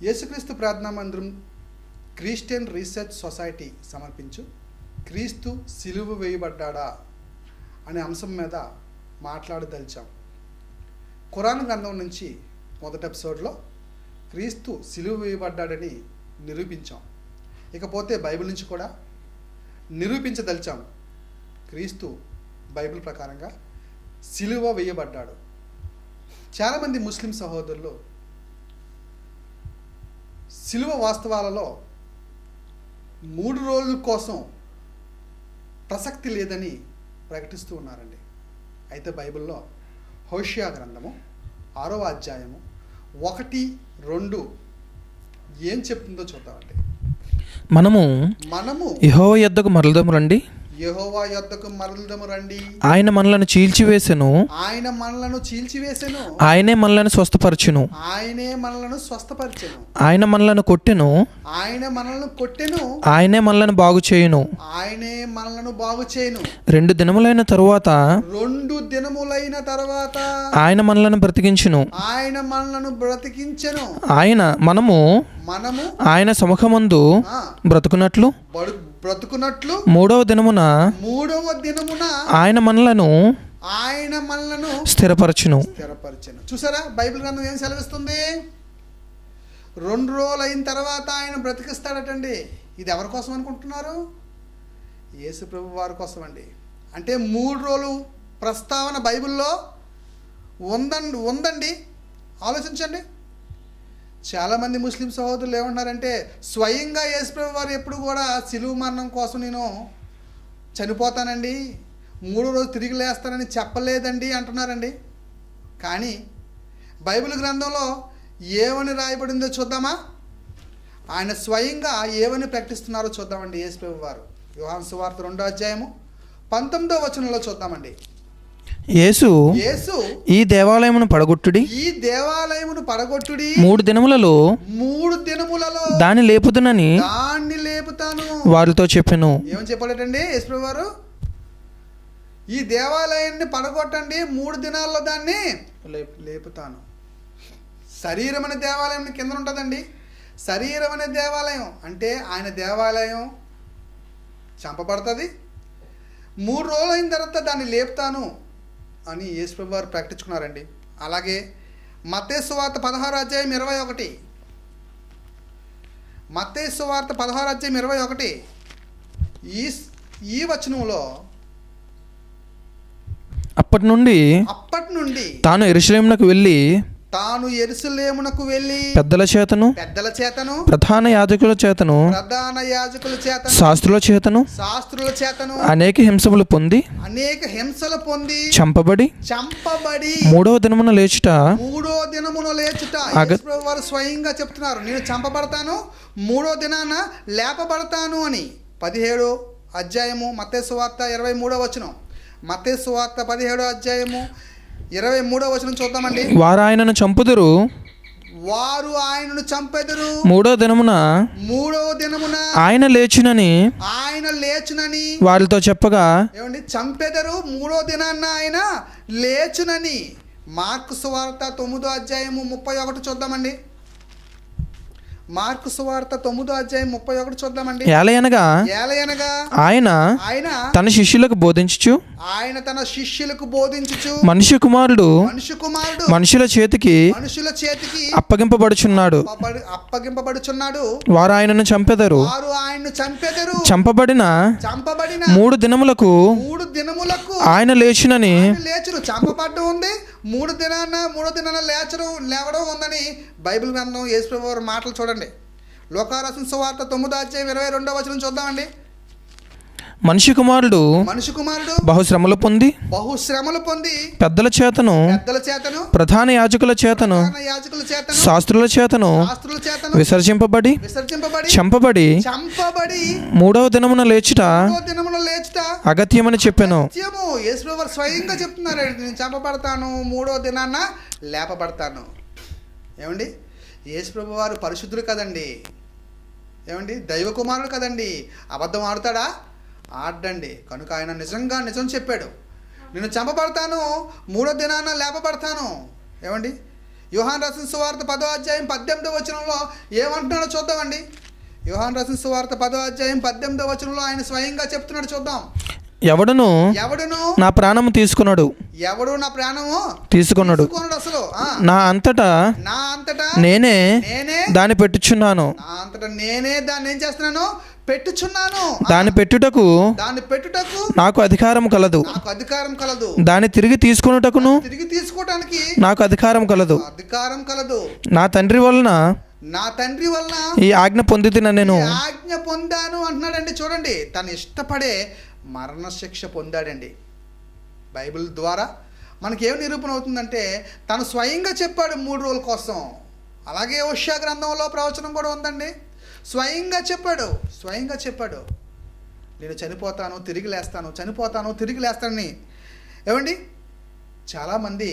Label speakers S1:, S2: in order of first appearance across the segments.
S1: యేసుక్రీస్తు ప్రార్థనా మందిరం క్రిస్టియన్ రీసెర్చ్ సొసైటీ సమర్పించు క్రీస్తు సిలువ వేయబడ్డాడా అనే అంశం మీద మాట్లాడదలిచాం. ఖురాన్ గ్రంథం నుంచి మొదటి ఎపిసోడ్లో క్రీస్తు సిలువ వేయబడ్డాడని నిరూపించాం. ఇకపోతే బైబిల్ నుంచి కూడా నిరూపించదలిచాం. క్రీస్తు బైబిల్ ప్రకారంగా సిలువ వేయబడ్డాడు. చాలామంది ముస్లిం సహోదరులు సిలువ వాస్తవాలలో 3 రోజుల కోసం ప్రసక్తి లేదని ప్రకటిస్తూ ఉన్నారండి. అయితే బైబిల్లో హోషియా గ్రంథము 6వ అధ్యాయము 1, 2 ఏం చెప్తుందో చూద్దామండి.
S2: మనము యెహోవా యొద్దకు మరలుదము రండి.
S1: యెహోవా యొద్దకు మరలుదము రండి.
S2: ఆయన మనలను చీల్చివేసెను. ఆయనే మనలను స్వస్థపరచును. ఆయన మనలను కొట్టెను. ఆయనే మనలను బాగు చేయును. 2 దినములైన తరువాత ఆయన మనలను బ్రతికించును. మనము ఆయన సముఖమందు బ్రతుకున్నట్లు మూడవ దినమున ఆయన మనలను స్థిరపరచును.
S1: చూసారా, బైబిల్ గ్రంథం ఏం సెలవిస్తుంది? 2 రోజులు అయిన తర్వాత ఆయన బ్రతికిస్తాడటండి. ఇది ఎవరి కోసం అనుకుంటున్నారు? యేసు ప్రభు వారి కోసం అండి. అంటే 3 రోజులు ప్రస్తావన బైబిల్లో ఉందండి. ఆలోచించండి. చాలామంది ముస్లిం సహోదరులు ఏమంటున్నారంటే, స్వయంగా యేసుప్రభు వారు ఎప్పుడు కూడా సిలువ మరణం కోసం నేను చనిపోతానండి, 3 రోజులు తిరిగి లేస్తానని చెప్పలేదండి అంటున్నారండి. కానీ బైబిల్ గ్రంథంలో ఏమని రాయబడిందో చూద్దామా? ఆయన స్వయంగా ఏమని ప్రకటిస్తున్నారో చూద్దామండి. యేసుప్రభు వారు యోహాను సువార్త 2వ అధ్యాయము 19వ వచనంలో చూద్దామండి.
S2: యేసు ఈ దేవాలయమును పడగొట్టుడి 3 దినములలో దాన్ని లేపుతాను వారితో చెప్పెను.
S1: ఏమని చెప్పాడటండి యేసుప్రభు వారు? ఈ దేవాలయాన్ని పడగొట్టండి, 3 దినాల్లో దాన్ని లేపుతాను. శరీరం అనే దేవాలయం కింద ఉంటుందండి. శరీరం అనే దేవాలయం అంటే ఆయన దేవాలయం చంపబడుతుంది. 3 రోజులు అయిన తర్వాత దాన్ని లేపుతాను అని యేసుప్రభు వారు ప్రకటించుకున్నారండి. అలాగే మత్తయి సువార్త 16వ అధ్యాయం 21, మత్తయి సువార్త 16వ అధ్యాయం 21 ఈ వచనంలో
S2: అప్పటి నుండి తాను యెరూషలేమునకు వెళ్ళి పెద్దల చేతను ప్రధాన యాజకుల చేతను శాస్త్రుల చేతను అనేక హింసలు పొంది చంపబడి 3వ దినమున లేచుట
S1: వారు స్వయంగా చెప్తున్నారు, నేను చంపబడతాను, 3వ దినాన లేపబడతాను అని. 17వ అధ్యాయము మత్తయి సువార్త 23వ వచనం. మత్తయి సువార్త 17వ అధ్యాయము 23వ వచనం చూద్దామండి.
S2: వారు ఆయనను చంపెదరు 3వ దినమున ఆయన లేచునని వారితో చెప్పగా,
S1: ఏమండి, చంపెదరు 3వ దినాన్న ఆయన లేచునని. మార్కు సువార్త 9వ అధ్యాయము 31 చూద్దామండి. మార్కు సువార్త 9వ అధ్యాయం 31 చూద్దామండి.
S2: ఏలయనగా ఆయన తన శిష్యులకు బోధించుచు మనుష్య కుమారుడు మనుషుల చేతికి అప్పగింపబడుచున్నాడు. వారు ఆయనను చంపెదరు. చంపబడిన 3 దినములకు ఆయన లేచునని.
S1: చంపబడ్డం ఉంది, 3 దినాన లేవడం ఉందని బైబిల్ గ్రంథం యేసుప్రభు వారి మాటలు చూడండి. లోకా రాసిన సువార్త 9వ అధ్యాయం 22వ వచనం చూద్దామండి.
S2: మనిషి కుమారుడు బహుశ్రమలు పొంది పెద్దల చేతను ప్రధాన యాజకుల చేతను శాస్త్రుల చేతను విసర్జింపబడి చంపబడి 3వ దినమున లేచుట అగత్యమని చెప్పాను.
S1: యేసుప్రభు స్వయంగా చెప్తున్నారు, నేను చంపబడతాను, 3వ దినాన లేపబడతాను. ఏమండి, యేసుప్రభు వారు పరిశుద్ధుడు కదండి. ఏమండి, దైవ కుమారుడు కదండి. అబద్ధం ఆడుతాడా? ఆడండి. కనుక ఆయన నిజం చెప్పాడు, నేను చంపబడతాను, 3వ దినాన లేపబడతాను. ఏమండి, యోహాను రాసిన సువార్త 10వ అధ్యాయం 18వ వచనంలో ఏమంటున్నాడో చూద్దామండి. యోహాను రాసిన సువార్త 10వ అధ్యాయం 18వ వచనంలో ఆయన స్వయంగా చెప్తున్నాడు, చూద్దాం.
S2: ఎవడును నా ప్రాణము తీసుకున్నాడు,
S1: ఎవడు నా ప్రాణము
S2: తీసుకున్నాడు,
S1: అసలు
S2: నా అంతటా నేనే దాన్ని పెట్టుచున్నాను,
S1: నా అంతటా నేనే దాన్ని ఏం చేస్తున్నాను, పెట్టుచున్నాను.
S2: దాన్ని పెట్టుటకు నాకు అధికారం కలదు, దాన్ని తిరిగి తీసుకొనుటకును
S1: తిరిగి తీసుకోవడానికి
S2: నాకు అధికారం కలదు. నా తండ్రి వలన ఈ ఆజ్ఞ పొందితిన నేను
S1: ఆజ్ఞ పొందాను అంటున్నాడండి. చూడండి, తను ఇష్టపడే మరణశిక్ష పొందాడండి. బైబిల్ ద్వారా మనకేం నిరూపణ అవుతుందంటే తను స్వయంగా చెప్పాడు 3 రోజుల కోసం. అలాగే హోషేయ గ్రంథంలో ప్రవచనం కూడా ఉందండి. స్వయంగా చెప్పాడు, నేను చనిపోతాను తిరిగి లేస్తానని. ఏమండి, చాలామంది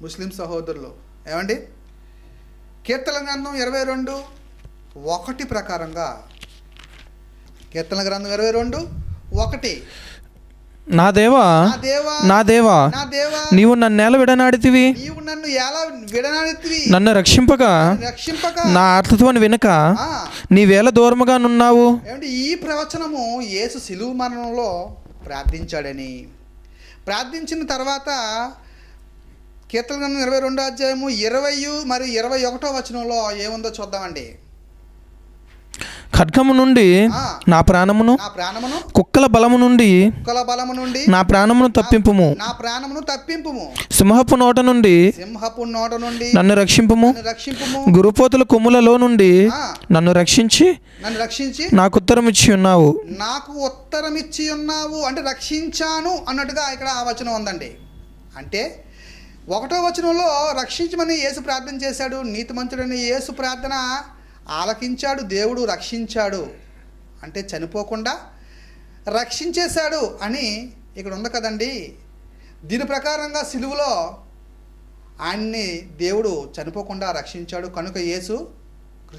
S1: ముస్లిం సహోదరులు ఏమండి కీర్తన గ్రంథం 22:1 ప్రకారంగా, కీర్తన గ్రంథం 22:1,
S2: నా దేవా నీవు నన్నేల విడనాడితివి, నన్ను రక్షింపగా నా ఆర్తత్వాన్ని వినక నీవేళ దూరముగా నున్నావు.
S1: ఈ ప్రవచనము యేసు శిలువ మరణంలో ప్రార్థించాడని, ప్రార్థించిన తర్వాత కీర్తన గ్రంథం 22వ అధ్యాయము 20 మరియు 21వ వచనంలో ఏముందో చూద్దామండి.
S2: ఖడ్గము నుండి నా ప్రాణమును, కుక్కల బలము నుండి నా ప్రాణమును తప్పింపుము, సింహపు నోట నుండి నన్ను రక్షింపుము, గురుపోతుల కొమ్ములలో నుండి నన్ను రక్షించి నాకు ఉత్తరం ఇచ్చి ఉన్నావు.
S1: అంటే రక్షించాను అన్నట్టుగా ఇక్కడ ఆ వచనం ఉందండి. అంటే 1వ వచనంలో రక్షించమని యేసు ప్రార్థన చేశాడు. నీతిమంతుడని యేసు ప్రార్థన ఆలకించాడు, దేవుడు రక్షించాడు. అంటే చనిపోకుండా రక్షించేశాడు అని ఇక్కడ ఉంది కదండి. దీని ప్రకారంగా సిలువలో ఆయన్ని దేవుడు చనిపోకుండా రక్షించాడు కనుక యేసు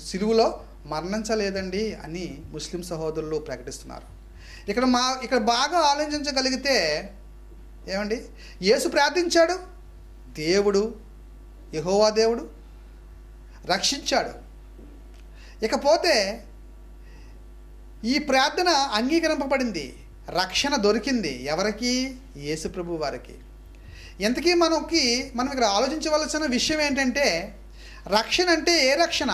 S1: సిలువలో మరణించలేదండి అని ముస్లిం సహోదరులు ప్రకటిస్తున్నారు. ఇక్కడ బాగా ఆలోచించగలిగితే ఏమండి, యేసు ప్రార్థించాడు, దేవుడు యెహోవా దేవుడు రక్షించాడు. ఇకపోతే ఈ ప్రార్థన అంగీకరింపబడింది, రక్షణ దొరికింది. ఎవరికి? యేసు ప్రభు వారికి. ఇంతకీ మనం ఇక్కడ ఆలోచించవలసిన విషయం ఏంటంటే, రక్షణ అంటే ఏ రక్షణ?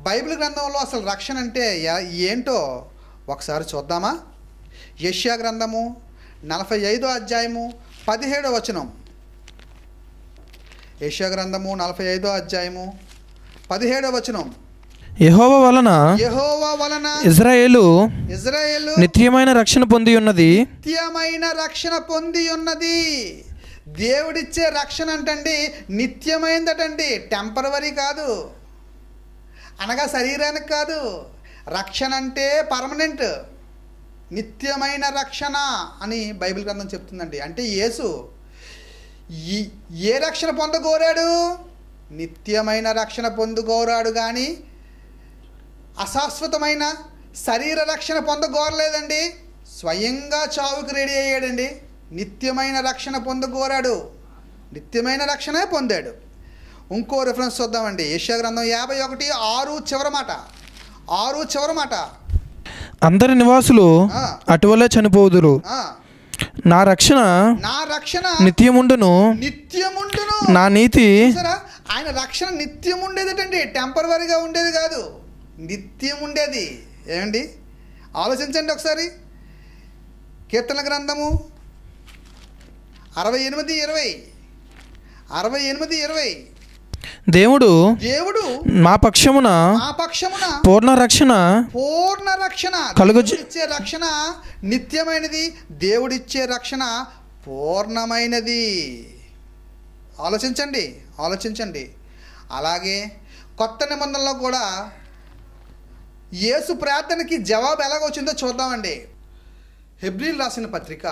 S1: బైబిల్ గ్రంథంలో అసలు రక్షణ అంటే ఏంటో ఒకసారి చూద్దామా? యెషయా గ్రంథము 45వ అధ్యాయము 17వ వచనం. యెషయా గ్రంథము 45వ అధ్యాయము 17వ వచనం.
S2: యెహోవా వలన ఇజ్రాయేలు నిత్యమైన రక్షణ పొంది ఉన్నది. దేవుడిచ్చే రక్షణ అంటండి నిత్యమైందటండి, టెంపరవరీ కాదు, అనగా శరీరానికి కాదు. రక్షణ అంటే పర్మనెంట్, నిత్యమైన రక్షణ అని బైబిల్ గ్రంథం చెప్తుందండి. అంటే యేసు ఏ రక్షణ పొందగోరాడు? నిత్యమైన రక్షణ పొందుకోరాడు కానీ అశాశ్వతమైన శరీర రక్షణ పొందగోరలేదండి. స్వయంగా చావుకి రెడీ అయ్యాడండి. నిత్యమైన రక్షణ పొందగోరాడు, నిత్యమైన రక్షణే పొందాడు. ఇంకో రిఫరెన్స్ చూద్దామండి. యెషయా గ్రంథం 51:6 చివరి మాట. అందరి నివాసులు అటువలే చనిపోదురు, నా రక్షణ నిత్యముండును, నా నీతి.
S1: ఆయన రక్షణ నిత్యం ఉండేదటండి, టెంపరవరీగా ఉండేది కాదు, నిత్యం ఉండేది. ఏమండి ఆలోచించండి ఒకసారి. కీర్తన గ్రంథము 68:20
S2: దేవుడు మా పక్షమున పూర్ణ రక్షణ
S1: ఇచ్చే రక్షణ నిత్యమైనది, దేవుడిచ్చే రక్షణ పూర్ణమైనది. ఆలోచించండి. అలాగే కొత్త నిబంధనలో కూడా యేసు ప్రార్థనకి జవాబు ఎలాగొచ్చిందో చూద్దామండి. హెబ్రీయులు రాసిన పత్రిక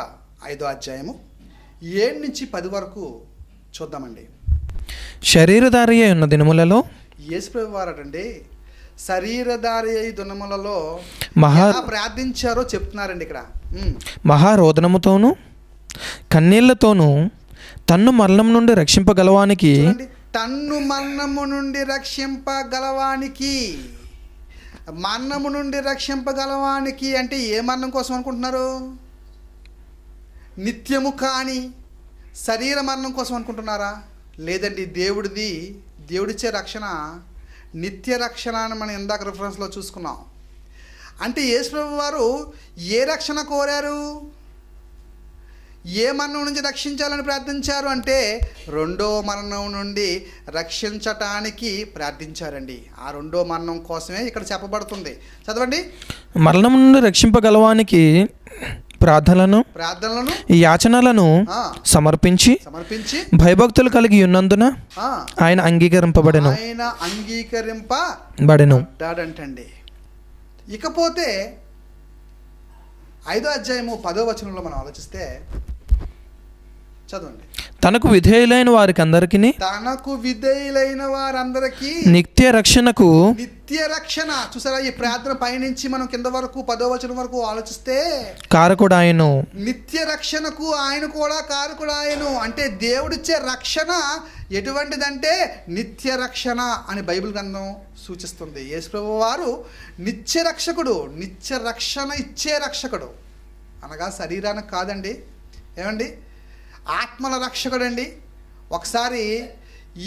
S1: 5వ అధ్యాయము 7-10 వరకు చూద్దామండి.
S2: శరీరధారి అయి ఉన్న దినములలో
S1: యేసు ప్రభు వారటండి శరీరధారి అయి దినములలో ప్రార్థించారో చెప్తున్నారండి ఇక్కడ.
S2: మహారోదనముతోనూ కన్నీళ్లతోనూ తన్ను మరణం నుండి రక్షింపగలవానికి,
S1: చూడండి, తన్ను మరణము నుండి రక్షింపగలవానికి. మరణము నుండి రక్షింపగలవానికి అంటే ఏ మరణం కోసం అనుకుంటున్నారు? నిత్యము కాని శరీర మరణం కోసం అనుకుంటున్నారా? లేదండి, దేవుడిచ్చే రక్షణ నిత్య రక్షణ అని మనం ఇందాక రిఫరెన్స్లో చూసుకున్నాం. అంటే యేసుప్రభు వారు ఏ రక్షణ కోరారు? ఏ మరణం నుంచి రక్షించాలని ప్రార్థించారు అంటే రెండో మరణం నుండి రక్షించటానికి ప్రార్థించారండి. ఆ రెండో మరణం కోసమే ఇక్కడ చెప్పబడుతుంది. చదవండి.
S2: మరణం నుండి రక్షింపగలవానికి ప్రార్థనలను యాచనలను సమర్పించి భయభక్తులు కలిగి ఉన్నందున ఆయన అంగీకరింపబడెను.
S1: ఇకపోతే 5వ అధ్యాయము 10వ వచనంలో మనం ఆలోచిస్తే చదవండి.
S2: తనకు విధేయులైన వారందరికీ నిత్య రక్షణ.
S1: చూసారా, ఈ ప్రార్థన పైనుంచి మనం కింద వరకు 10వ వచనం వరకు ఆలోచిస్తే
S2: కారకుడాయను,
S1: నిత్య రక్షణకు ఆయన కూడా కారకుడాయను. అంటే దేవుడిచ్చే రక్షణ ఎటువంటిదంటే నిత్య రక్షణ అని బైబిల్ గ్రంథం సూచిస్తుంది. యేసుప్రభు వారు నిత్య రక్షకుడు, నిత్య రక్షణ ఇచ్చే రక్షకుడు. అనగా శరీరానికి కాదండి, ఏమండి, ఆత్మల రక్షకుడు అండి. ఒకసారి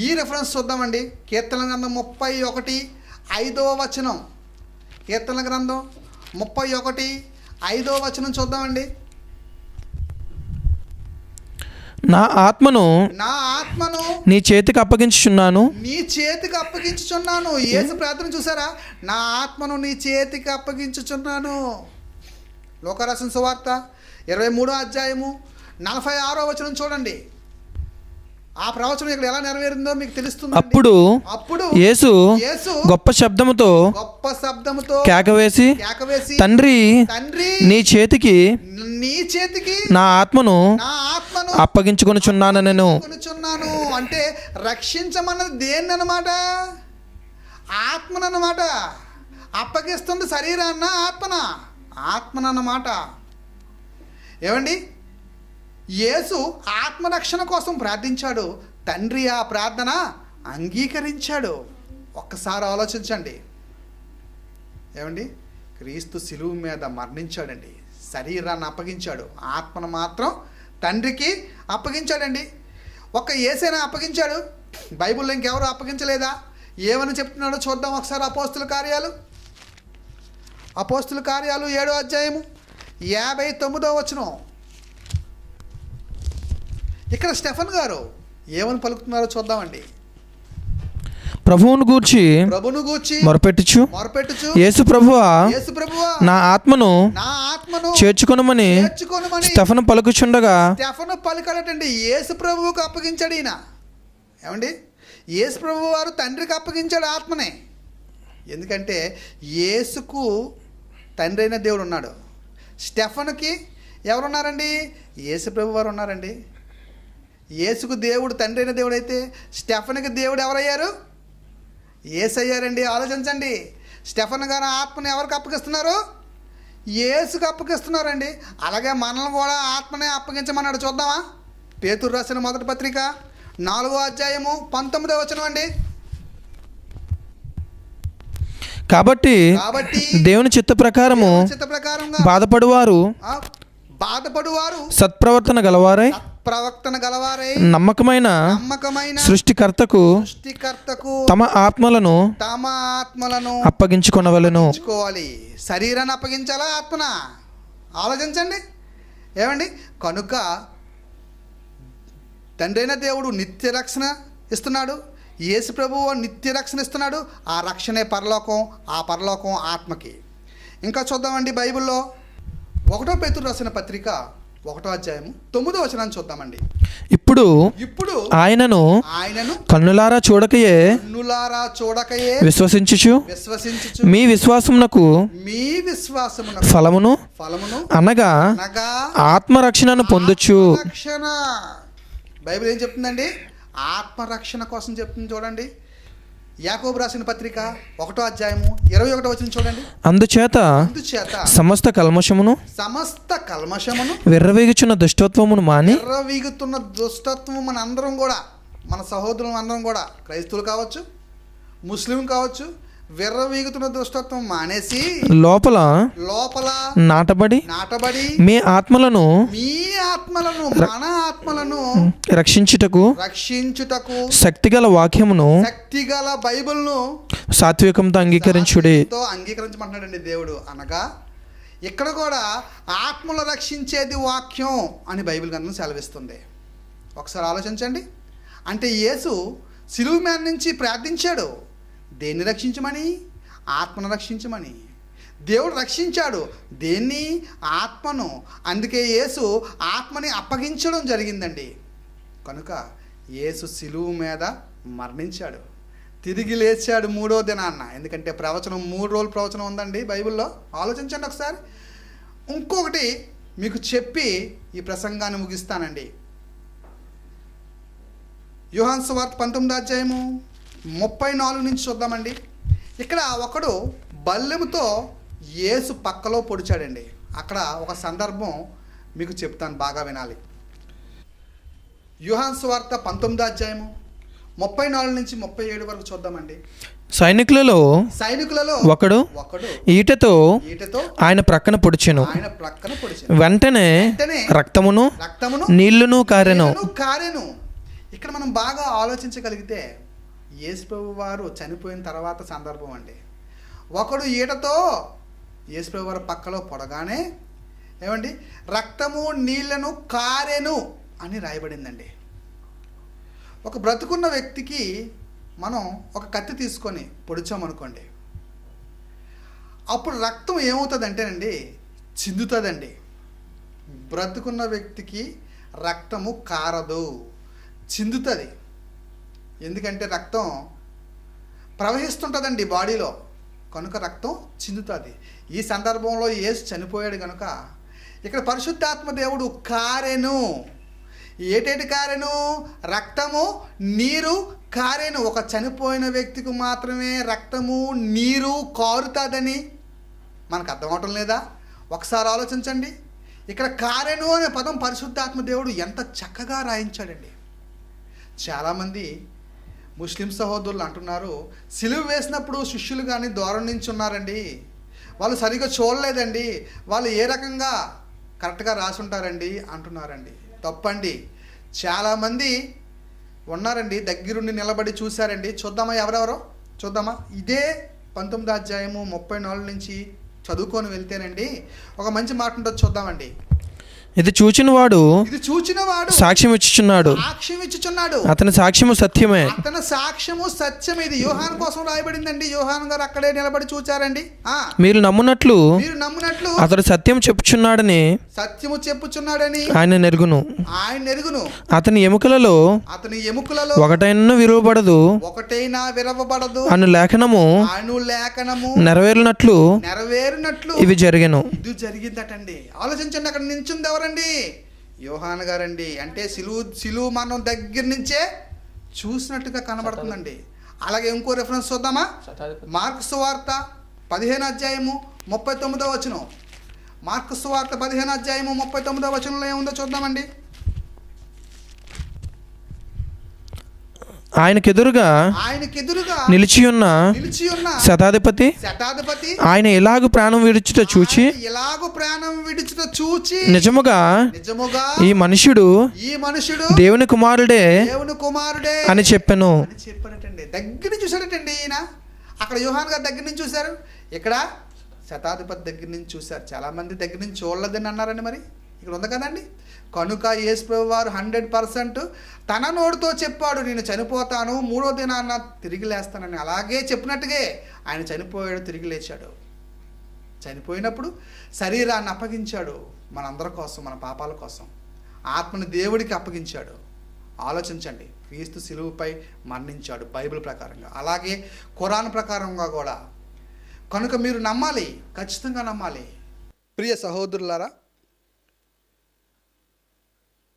S1: ఈ రిఫరెన్స్ చూద్దామండి. కీర్తన గ్రంథం 31:5వ వచనం. కీర్తన గ్రంథం 31:5వ వచనం చూద్దామండి.
S2: నా ఆత్మను నీ చేతికి అప్పగించుచున్నాను.
S1: యేసు ప్రార్థన చూసారా? నా ఆత్మను నీ చేతికి అప్పగించుచున్నాను. లోకరాసిన సువార్త 23వ అధ్యాయము 46వ వచనం చూడండి. ఆ ప్రవచనం ఇక్కడ ఎలా నెరవేరిందో మీకు తెలుస్తుంది.
S2: అప్పుడు యేసు గొప్ప శబ్దముతో కేకవేసి, తండ్రి నీ చేతికి నా ఆత్మను అప్పగించుకొనుచున్నాను.
S1: అంటే రక్షించమన్నది దేన్ని అన్నమాట? ఆత్మనన్నమాట. అప్పగిస్తుంది శరీరాన్న ఆత్మనన్నమాట. ఏమండి, యేసు ఆత్మరక్షణ కోసం ప్రార్థించాడు. తండ్రి ఆ ప్రార్థన అంగీకరించాడు. ఒక్కసారి ఆలోచించండి. ఏమండి, క్రీస్తు శిలువ మీద మరణించాడండి, శరీరాన్ని అప్పగించాడు, ఆత్మను మాత్రం తండ్రికి అప్పగించాడండి. ఒక్క యేసేనా అప్పగించాడు? బైబిల్లో ఇంకెవరు అప్పగించలేదా? ఏమని చెప్తున్నాడో చూద్దాం ఒకసారి. అపోస్తుల కార్యాలు 7వ అధ్యాయము 59వ వచనం. ఇక్కడ స్టెఫన్ గారు ఏమని పలుకుతున్నారో చూద్దామండి.
S2: ప్రభువును గూర్చి మొరపెట్టుచు, యేసు ప్రభువా నా ఆత్మను చేర్చుకొనుమని స్టెఫను పలుకుచుండగా,
S1: స్టెఫను పలికాడటండి. యేసు ప్రభువుకు అప్పగించాడు ఈయన. ఏమండి, యేసు ప్రభువు వారు తండ్రికి అప్పగించాడు ఆత్మనే. ఎందుకంటే యేసుకు తండ్రి అయిన దేవుడు ఉన్నాడు. స్టెఫన్కి ఎవరున్నారండి? యేసు ప్రభు వారు ఉన్నారండి. యేసుకు దేవుడు తండ్రి అయిన దేవుడు అయితే స్టెఫన్కి దేవుడు ఎవరయ్యారు? యేసు అయ్యారండి. ఆలోచించండి. స్టెఫన్ గారు ఆత్మని ఎవరికి అప్పగిస్తున్నారు? యేసుకు అప్పగిస్తున్నారండి. అలాగే మనల్ని కూడా ఆత్మనే అప్పగించమన్నాడు. చూద్దామా? పేతురు రాసిన మొదటి పత్రిక 4వ అధ్యాయము 19వ వచనం అండి.
S2: కాబట్టి దేవుని చిత్త ప్రకారము బాధపడువారు సత్ప్రవర్తన గలవారై నమ్మకమైన సృష్టికర్తకు తమ ఆత్మలను అప్పగించుకొనవలెను.
S1: శరీరాన్ని అప్పగించాలా, ఆత్మన? ఆలోచించండి. ఏమండి, కనుక తండ్రి అయిన దేవుడు నిత్య రక్షణ ఇస్తున్నాడు. యేసు ప్రభువు నిత్య రక్షణ ఇస్తున్నాడు. ఆ రక్షణే పరలోకం, ఆ పరలోకం ఆత్మకి. ఇంకా చూద్దామండి బైబిల్లో 1 పేతురు రాసిన పత్రిక 1వ అధ్యాయము 9వ వచనాన్ని చూద్దామండి.
S2: ఇప్పుడు ఆయనను కన్నులారా చూడకయే విశ్వసించుచు మీ విశ్వాసమునకు ఫలమును అనగా ఆత్మరక్షణను పొందొచ్చు.
S1: బైబిల్ ఏం చెప్తుందండి? ఆత్మరక్షణ కోసం చెప్తుంది. చూడండి, యాకోబు రాసిన పత్రిక 1వ అధ్యాయము 21వ వచనం చూడండి.
S2: అందుచేత సమస్త కల్మషమును విర్రవీగుచున్న దుష్టత్వమును మాని.
S1: విర్రవీగుతున్న దుష్టత్వము మన అందరం కూడా, మన సహోదరులు అందరం కూడా, క్రైస్తవులు కావచ్చు, ముస్లిం కావచ్చు, విర్రవీగుతున్న దుష్టత్వం మానేసి లోపల నాటబడి మీ ఆత్మలను మన ఆత్మలను రక్షించుటకు శక్తిగల వాక్యమును, శక్తిగల బైబిల్ను
S2: సాత్వికంతో
S1: అంగీకరించమంటున్నాడండి దేవుడు. అనగా ఇక్కడ కూడా ఆత్మలు రక్షించేది వాక్యం అని బైబిల్ గ్రంథం సెలవిస్తుంది. ఒకసారి ఆలోచించండి. అంటే యేసు సిలువ మీద నుంచి ప్రార్థించాడు, దేన్ని రక్షించమని? ఆత్మను రక్షించమని. దేవుడు రక్షించాడు దేన్ని? ఆత్మను. అందుకే యేసు ఆత్మని అప్పగించడం జరిగిందండి. కనుక యేసు సిలువ మీద మరణించాడు, తిరిగి లేచాడు 3వ దినాన్న. ఎందుకంటే ప్రవచనం 3 రోజుల ప్రవచనం ఉందండి బైబిల్లో. ఆలోచించండి ఒకసారి. ఇంకొకటి మీకు చెప్పి ఈ ప్రసంగాన్ని ముగిస్తానండి. యోహాను సువార్త 19వ అధ్యాయము 34 నుంచి చూద్దామండి. ఇక్కడ ఒకడు బల్లెముతో యేసు పక్కలో పొడిచాడండి. అక్కడ ఒక సందర్భం మీకు చెప్తాను, బాగా వినాలి. యోహాను సువార్త 19వ అధ్యాయము 34 నుంచి 37 వరకు చూద్దామండి.
S2: సైనికులలో ఒకడు ఈటతో ఆయన ప్రక్కన పొడిచెను. వెంటనే రక్తమును నీళ్లును కారెను.
S1: ఇక్కడ మనం బాగా ఆలోచించగలిగితే యేసుప్రభు వారు చనిపోయిన తర్వాత సందర్భం అండి. ఒకడు ఈటతో యేసుప్రభు వారు పక్కలో పొడగానే ఏమండి, రక్తము నీళ్లను కారెను అని రాయబడిందండి. ఒక బ్రతుకున్న వ్యక్తికి మనం ఒక కత్తి తీసుకొని పొడిచామనుకోండి, అప్పుడు రక్తం ఏమవుతుందంటేనండి, చిందుతుందండి. బ్రతుకున్న వ్యక్తికి రక్తము కారదు, చిందుతుంది. ఎందుకంటే రక్తం ప్రవహిస్తుంటుందండి బాడీలో, కనుక రక్తం చిందుతుంది. ఈ సందర్భంలో యేసు చనిపోయాడు కనుక ఇక్కడ పరిశుద్ధాత్మ దేవుడు కారెను. ఏటేటి కారెను? రక్తము నీరు కారెను. ఒక చనిపోయిన వ్యక్తికి మాత్రమే రక్తము నీరు కారుతుందని మనకు అర్థమవటం లేదా? ఒకసారి ఆలోచించండి. ఇక్కడ కారెను అనే పదం పరిశుద్ధాత్మ దేవుడు ఎంత చక్కగా రాయించాడండి. చాలామంది ముస్లిం సహోదరులు అంటున్నారు, సిలువ వేసినప్పుడు శిష్యులు కానీ దూరం నుంచి ఉన్నారండి, వాళ్ళు సరిగ్గా చూడలేదండి, వాళ్ళు ఏ రకంగా కరెక్ట్గా రాసి ఉంటారండి అంటున్నారండి. తప్పండి. చాలామంది ఉన్నారండి, దగ్గరుండి నిలబడి చూశారండి. చూద్దామా ఎవరెవరో? చూద్దామా? ఇదే 19వ అధ్యాయము 34 నుంచి చదువుకొని వెళ్తేనండి ఒక మంచి మాట ఉంటుంది, చూద్దామండి.
S2: ఇది చూచినవాడు సాక్ష్యం ఇచ్చుచున్నాడు, అతని సాక్ష్యము సత్యమే.
S1: ఇది యోహాను కోసం రాయబడిందండి. యోహాను గారు అక్కడే నిలబడి చూచారండి.
S2: మీరు నమ్మునట్లు అతడు సత్యం చెప్పుచున్నాడని ఆయన నెరుగును. అతని ఎముకలలో ఒకటైనా విరవబడదు అను లేఖనము నెరవేరినట్లు ఇవి జరిగెను.
S1: ఇది జరిగిందటండి. ఆలోచించండి. అక్కడ నించుంది ఎవరండి? యోహాను గారండి. అంటే సిలువ మనం దగ్గర నుంచే చూసినట్టుగా కనబడుతుందండి. అలాగే ఇంకో రెఫరెన్స్ చూద్దామా? మార్కు సువార్త 15వ అధ్యాయము 39వ వచనం. మార్కు సువార్త 15వ అధ్యాయము 39వ వచనంలో ఏముందో చూద్దామండి.
S2: ఆయనకెదురుగా నిలిచియున్న శతాధిపతి ఆయన ఎలాగు ప్రాణం విడుచుట చూచి నిజముగా ఈ మనుషుడు దేవుని కుమారుడే అని చెప్పాను.
S1: దగ్గర చూశాడటండి ఈయన. అక్కడ యోహాను గారు దగ్గర నుంచి చూశారు, ఇక్కడ శతాధిపతి దగ్గర నుంచి చూశారు. చాలామంది దగ్గర నుంచి చూడలేదని అన్నారండి. మరి ఇక్కడ ఉంది కదండి. కనుక యేసుప్రభు వారు 100% తన నోటితో చెప్పాడు, నేను చనిపోతాను, 3వ దినాన్న తిరిగి లేస్తానని. అలాగే చెప్పినట్టుగా ఆయన చనిపోయాడు, తిరిగి లేచాడు. చనిపోయినప్పుడు శరీరాన్ని అప్పగించాడు మనందరి కోసం, మన పాపాల కోసం. ఆత్మను దేవుడికి అప్పగించాడు. ఆలోచించండి. క్రీస్తు సిలువపై మరణించాడు బైబిల్ ప్రకారంగా, అలాగే ఖురాన్ ప్రకారంగా కూడా. కనుక మీరు నమ్మాలి, ఖచ్చితంగా నమ్మాలి. ప్రియ సహోదరులారా,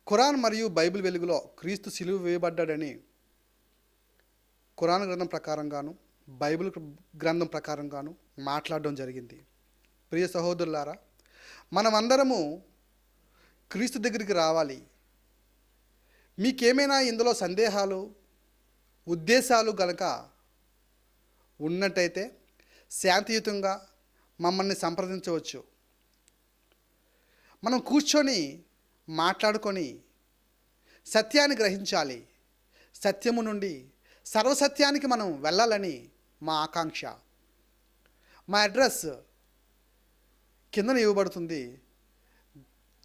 S1: ఖురాన్ మరియు బైబిల్ వెలుగులో క్రీస్తు సిలువ వేయబడ్డాడని ఖురాన్ గ్రంథం ప్రకారంగాను బైబిల్ గ్రంథం ప్రకారంగాను మాట్లాడడం జరిగింది. ప్రియ సహోదరులారా, మనమందరము క్రీస్తు దగ్గరికి రావాలి. మీకేమైనా ఇందులో సందేహాలు ఉద్దేశాలు గనక ఉన్నట్టయితే శాంతియుతంగా మమ్మల్ని సంప్రదించవచ్చు. మనం కూర్చొని మాట్లాడుకొని సత్యాన్ని గ్రహించాలి. సత్యము నుండి సర్వసత్యానికి మనం వెళ్ళాలని మా ఆకాంక్ష. మా అడ్రస్ కిందన ఇవ్వబడుతుంది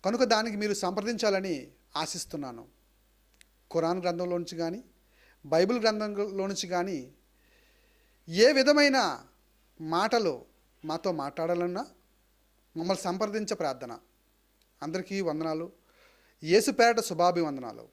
S1: కనుక దానికి మీరు సంప్రదించాలని ఆశిస్తున్నాను. ఖురాన్ గ్రంథంలో నుంచి కానీ బైబిల్ గ్రంథంలో నుంచి కానీ ఏ విధమైన మాటలు మాతో మాట్లాడాలన్నా మమ్మల్ని సంప్రదించ ప్రార్థన. అందరికీ వందనాలు. యేసు పేరట శుభాభివందనాలు.